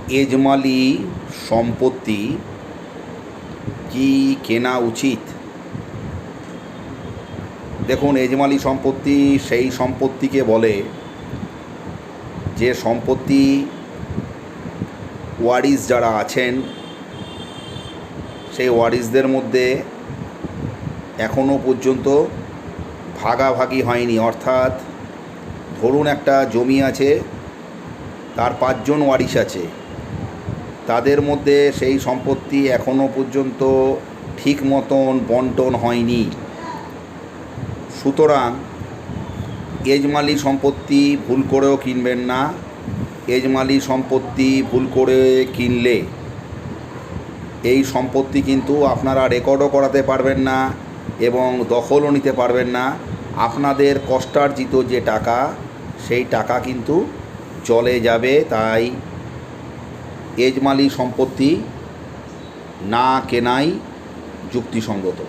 এজমালি সম্পত্তি কি কেনা উচিত? দেখুন, এজমালি সম্পত্তি সেই সম্পত্তিকে বলে যে সম্পত্তি ওয়ারিশ যারা আছেন সেই ওয়ারিশদের মধ্যে এখনও পর্যন্ত ভাগাভাগি হয়নি। অর্থাৎ ধরুন একটা জমি আছে, তার 5 জন ওয়ারিশ আছে, তাদের মধ্যে সেই সম্পত্তি এখনও পর্যন্ত ঠিক মতন বন্টন হয়নি। সুতরাং এজমালি সম্পত্তি ভুল করেও কিনবেন না। এজমালি সম্পত্তি ভুল করে কিনলে এই সম্পত্তি কিন্তু আপনারা রেকর্ডও করাতে পারবেন না এবং দখলও নিতে পারবেন না। আপনাদের কষ্টার্জিত যে টাকা, সেই টাকা কিন্তু চলে যাবে। তাই এজমালি সম্পত্তি না কেনাই যুক্তিসঙ্গত।